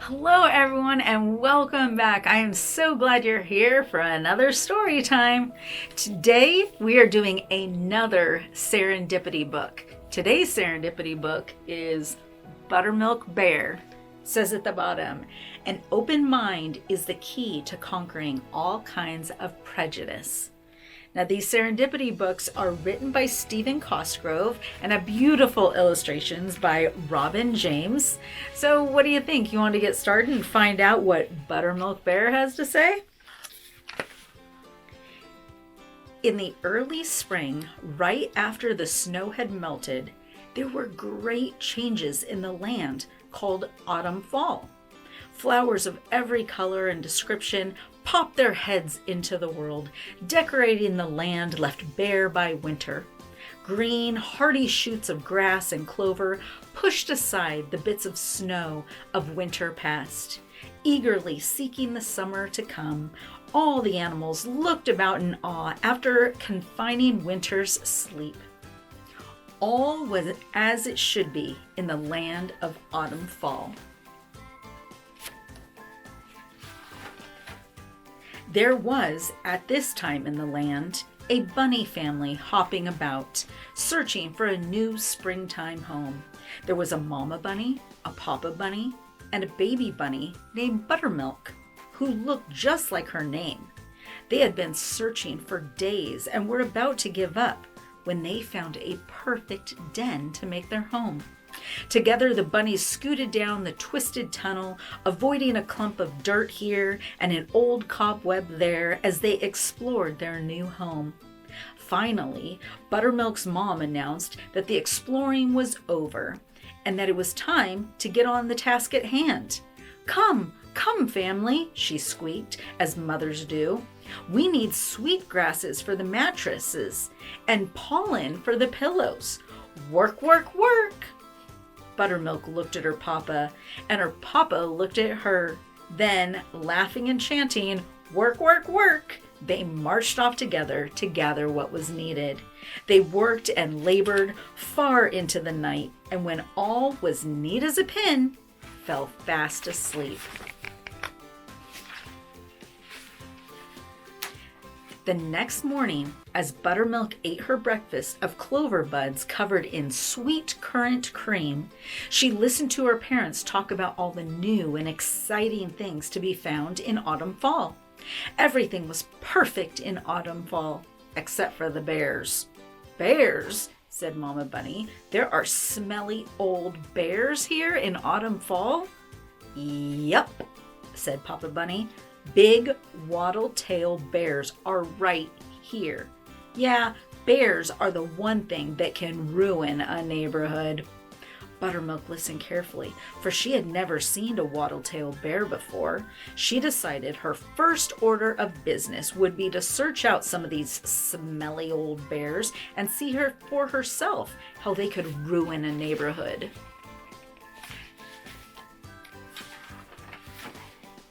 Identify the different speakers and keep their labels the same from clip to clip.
Speaker 1: Hello, everyone, and welcome back. I am so glad you're here for another story time. Today, we are doing another serendipity book. Today's serendipity book is Buttermilk-Bear. It says at the bottom, an open mind is the key to conquering all kinds of prejudice. Now, these serendipity books are written by Stephen Cosgrove and have beautiful illustrations by Robin James. So what do you think? You want to get started and find out what Buttermilk-Bear has to say? In the early spring, right after the snow had melted, there were great changes in the land called autumn-fall. Flowers of every color and description popped their heads into the world, decorating the land left bare by winter. Green, hardy shoots of grass and clover pushed aside the bits of snow of winter past. Eagerly seeking the summer to come, all the animals looked about in awe after confining winter's sleep. All was as it should be in the land of autumn-fall. There was, at this time in the land, a bunny family hopping about, searching for a new springtime home. There was a mama bunny, a papa bunny, and a baby bunny named Buttermilk, who looked just like her name. They had been searching for days and were about to give up when they found a perfect den to make their home. Together, the bunnies scooted down the twisted tunnel, avoiding a clump of dirt here and an old cobweb there as they explored their new home. Finally, Buttermilk's mom announced that the exploring was over and that it was time to get on the task at hand. "Come, come, family," she squeaked, as mothers do. "We need sweet grasses for the mattresses and pollen for the pillows. Work, work, work." Buttermilk looked at her papa, and her papa looked at her. Then, laughing and chanting, "Work, work, work," they marched off together to gather what was needed. They worked and labored far into the night, and when all was neat as a pin, fell fast asleep. The next morning, as Buttermilk ate her breakfast of clover buds covered in sweet currant cream, she listened to her parents talk about all the new and exciting things to be found in autumn-fall. Everything was perfect in autumn-fall, except for the bears. "Bears?" said Mama Bunny. "There are smelly old bears here in autumn-fall?" "Yup," said Papa Bunny. "Big wattle-tail bears are right here. Yeah, bears are the one thing that can ruin a neighborhood." Buttermilk listened carefully, for she had never seen a wattle-tailed bear before. She decided her first order of business would be to search out some of these smelly old bears and see her for herself how they could ruin a neighborhood.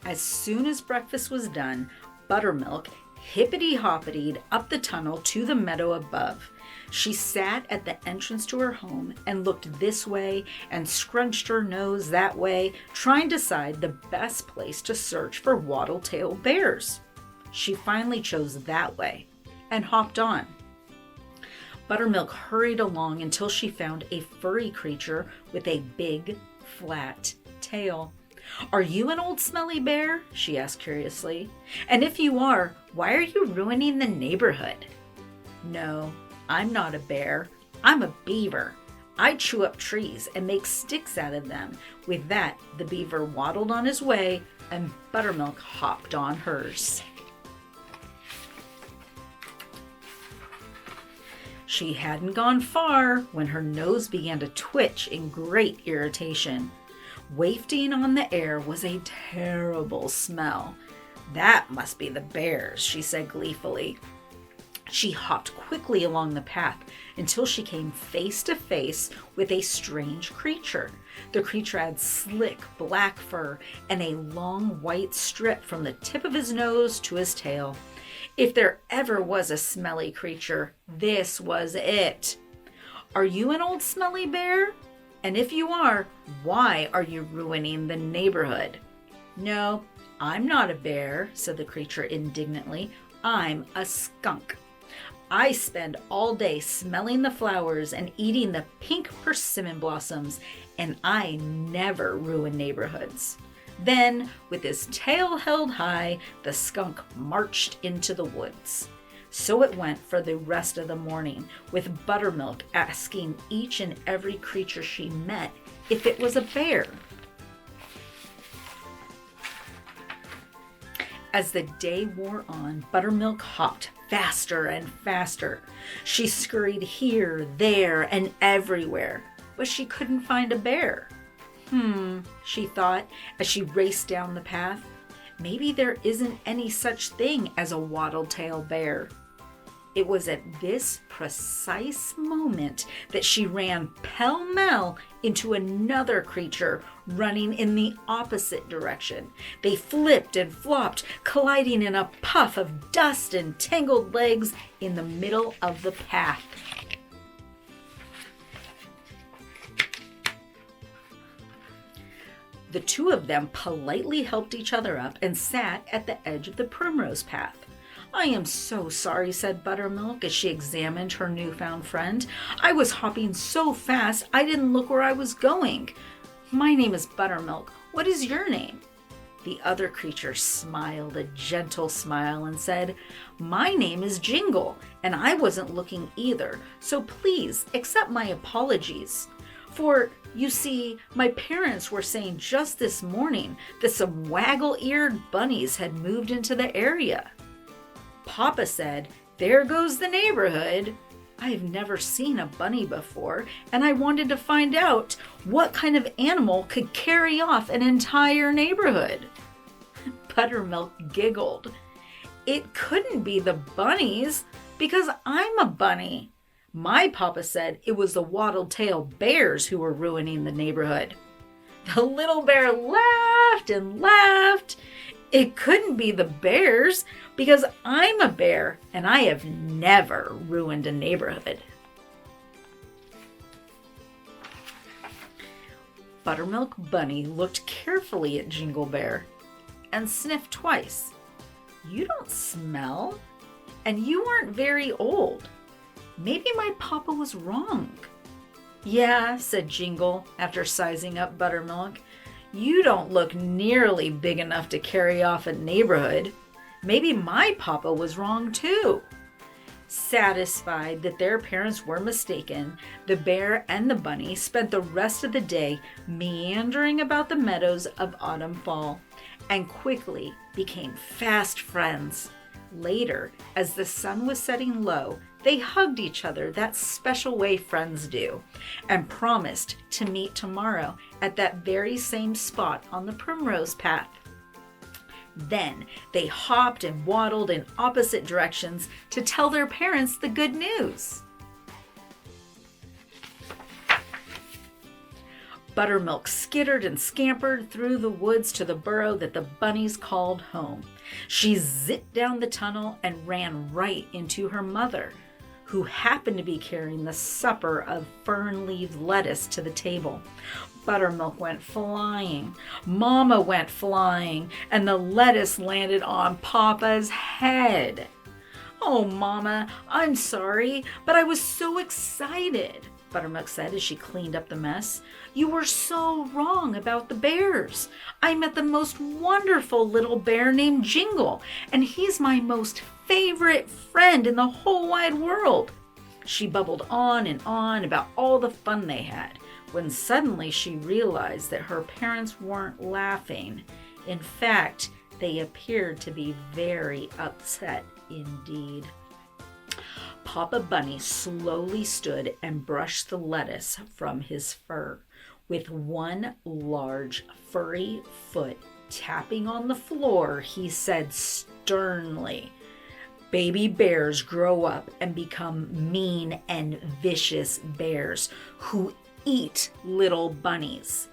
Speaker 1: As soon as breakfast was done, Buttermilk hippity-hoppitied up the tunnel to the meadow above. She sat at the entrance to her home and looked this way and scrunched her nose that way, trying to decide the best place to search for wattle-tailed bears. She finally chose that way and hopped on. Buttermilk hurried along until she found a furry creature with a big, flat tail. "Are you an old smelly bear?" she asked curiously. "And if you are, why are you ruining the neighborhood?" "No, I'm not a bear. I'm a beaver. I chew up trees and make sticks out of them." With that, the beaver waddled on his way and Buttermilk hopped on hers. She hadn't gone far when her nose began to twitch in great irritation. Wafting on the air was a terrible smell. "That must be the bears," she said gleefully. She hopped quickly along the path until she came face to face with a strange creature. The creature had slick black fur and a long white strip from the tip of his nose to his tail. If there ever was a smelly creature, this was it. "Are you an old smelly bear?" And if you are, why are you ruining the neighborhood?" "No, I'm not a bear," said the creature indignantly. "I'm a skunk. I spend all day smelling the flowers and eating the pink persimmon blossoms, and I never ruin neighborhoods." Then, with his tail held high, the skunk marched into the woods. So it went for the rest of the morning, with Buttermilk asking each and every creature she met if it was a bear. As the day wore on, Buttermilk hopped faster and faster. She scurried here, there, and everywhere, but she couldn't find a bear. She thought as she raced down the path. Maybe there isn't any such thing as a wattle-tail bear. It was at this precise moment that she ran pell-mell into another creature running in the opposite direction. They flipped and flopped, colliding in a puff of dust and tangled legs in the middle of the path. The two of them politely helped each other up and sat at the edge of the primrose path. "I am so sorry," said Buttermilk as she examined her newfound friend. "I was hopping so fast I didn't look where I was going. My name is Buttermilk. What is your name?" The other creature smiled a gentle smile and said, "My name is Jingle, and I wasn't looking either, so please accept my apologies. For, you see, my parents were saying just this morning that some waggle-eared bunnies had moved into the area. Papa said, 'There goes the neighborhood.' I've never seen a bunny before, and I wanted to find out what kind of animal could carry off an entire neighborhood." Buttermilk giggled. "It couldn't be the bunnies, because I'm a bunny. My papa said it was the wattle-tail bears who were ruining the neighborhood." The little bear laughed and laughed. "It couldn't be the bears, because I'm a bear and I have never ruined a neighborhood." Buttermilk Bunny looked carefully at Jingle Bear and sniffed twice. "You don't smell, and you aren't very old. Maybe my papa was wrong." "Yeah," said Jingle after sizing up Buttermilk. "You don't look nearly big enough to carry off a neighborhood. Maybe my papa was wrong too." Satisfied that their parents were mistaken, the bear and the bunny spent the rest of the day meandering about the meadows of autumn fall and quickly became fast friends. Later, as the sun was setting low, they hugged each other that special way friends do, and promised to meet tomorrow at that very same spot on the primrose path. Then they hopped and waddled in opposite directions to tell their parents the good news. Buttermilk skittered and scampered through the woods to the burrow that the bunnies called home. She zipped down the tunnel and ran right into her mother, who happened to be carrying the supper of fern-leaved lettuce to the table. Buttermilk went flying, Mama went flying, and the lettuce landed on Papa's head. "Oh, Mama, I'm sorry, but I was so excited," Buttermilk said as she cleaned up the mess. "You were so wrong about the bears. I met the most wonderful little bear named Jingle, and he's my most favorite friend in the whole wide world." She bubbled on and on about all the fun they had, when suddenly she realized that her parents weren't laughing. In fact, they appeared to be very upset indeed. Papa Bunny slowly stood and brushed the lettuce from his fur. With one large furry foot tapping on the floor, he said sternly, "Baby bears grow up and become mean and vicious bears who eat little bunnies.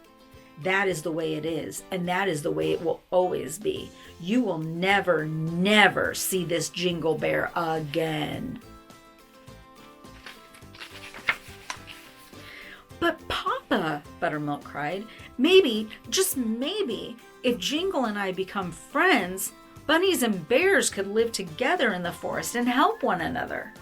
Speaker 1: That is the way it is, and that is the way it will always be. You will never, never see this Jingle Bear again." "But Papa," Papa, Buttermilk cried. Maybe, just maybe, if Jingle and I become friends, bunnies and bears could live together in the forest and help one another.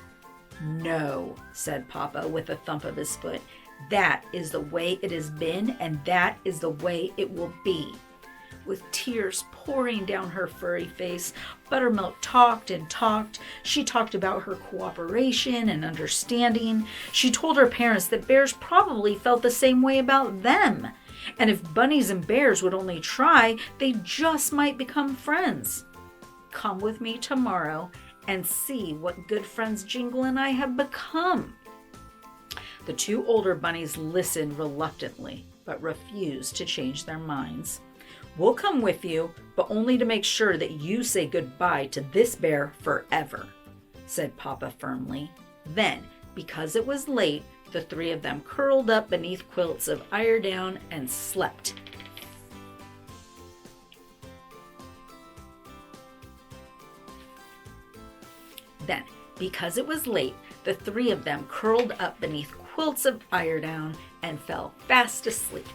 Speaker 1: No, said Papa with a thump of his foot. That is the way it has been, and that is the way it will be. With tears pouring down her furry face, Buttermilk talked and talked. She talked about her cooperation and understanding. She told her parents that bears probably felt the same way about them. And if bunnies and bears would only try, they just might become friends. Come with me tomorrow and see what good friends Jingle and I have become. The two older bunnies listened reluctantly, but refused to change their minds. We'll come with you, but only to make sure that you say goodbye to this bear forever, said Papa firmly. Then, because it was late, the three of them curled up beneath quilts of eiderdown and slept. Then, because it was late, the three of them curled up beneath quilts of eiderdown and fell fast asleep.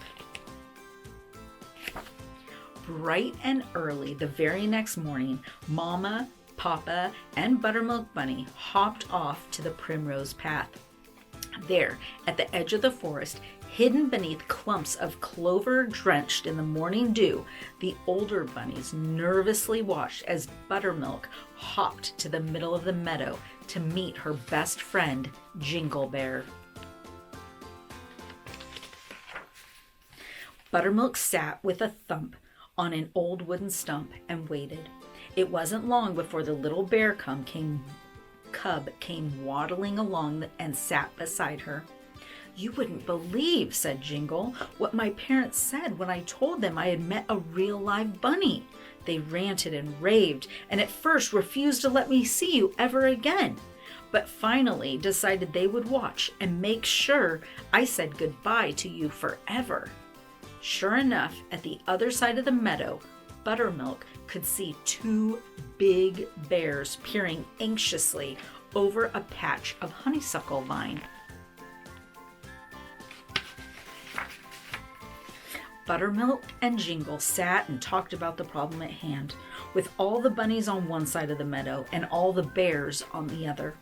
Speaker 1: Bright and early the very next morning, Mama, Papa, and Buttermilk Bunny hopped off to the primrose path. There, at the edge of the forest, hidden beneath clumps of clover drenched in the morning dew, the older bunnies nervously watched as Buttermilk hopped to the middle of the meadow to meet her best friend, Jingle Bear. Buttermilk sat with a thump on an old wooden stump and waited. It wasn't long before the little bear cub came waddling along and sat beside her. You wouldn't believe, said Jingle, what my parents said when I told them I had met a real live bunny. They ranted and raved, and at first refused to let me see you ever again, but finally decided they would watch and make sure I said goodbye to you forever. Sure enough, at the other side of the meadow, Buttermilk could see two big bears peering anxiously over a patch of honeysuckle vine. Buttermilk and Jingle sat and talked about the problem at hand, with all the bunnies on one side of the meadow and all the bears on the other.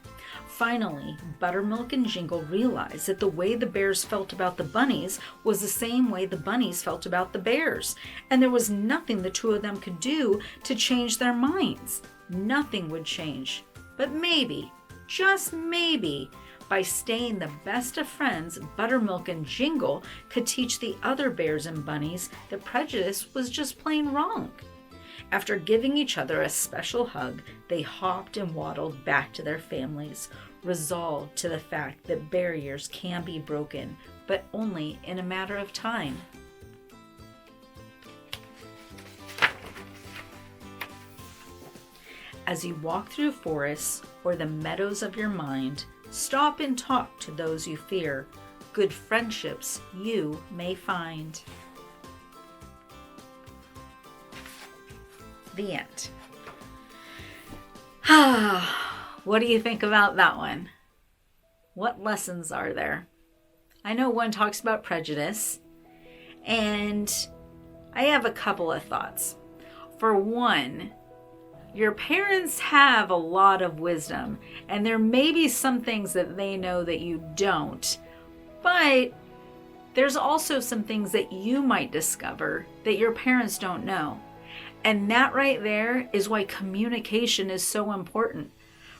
Speaker 1: Finally, Buttermilk and Jingle realized that the way the bears felt about the bunnies was the same way the bunnies felt about the bears, and there was nothing the two of them could do to change their minds. Nothing would change, but maybe, just maybe, by staying the best of friends, Buttermilk and Jingle could teach the other bears and bunnies that prejudice was just plain wrong. After giving each other a special hug, they hopped and waddled back to their families, resolved to the fact that barriers can be broken, but only in a matter of time. As you walk through forests or the meadows of your mind, stop and talk to those you fear. Good friendships you may find. The end. What do you think about that one? What lessons are there? I know one talks about prejudice, and I have a couple of thoughts. For one, your parents have a lot of wisdom, and there may be some things that they know that you don't, but there's also some things that you might discover that your parents don't know. And that right there is why communication is so important.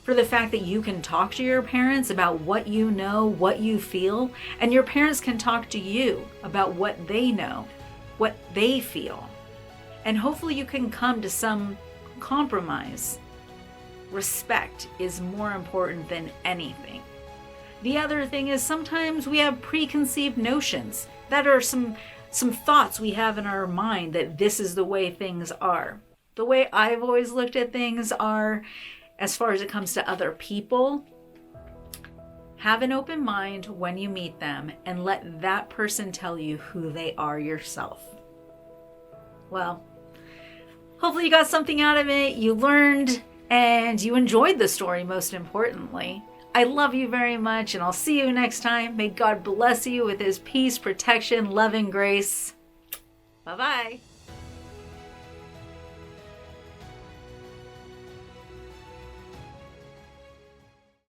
Speaker 1: For the fact that you can talk to your parents about what you know, what you feel, and your parents can talk to you about what they know, what they feel. And hopefully you can come to some compromise. Respect is more important than anything. The other thing is sometimes we have preconceived notions that are some thoughts we have in our mind that this is the way things are. The way I've always looked at things are, as far as it comes to other people, have an open mind when you meet them and let that person tell you who they are yourself. Well, hopefully you got something out of it, you learned, and you enjoyed the story most importantly. I love you very much, and I'll see you next time. May God bless you with his peace, protection, love, and grace. Bye-bye.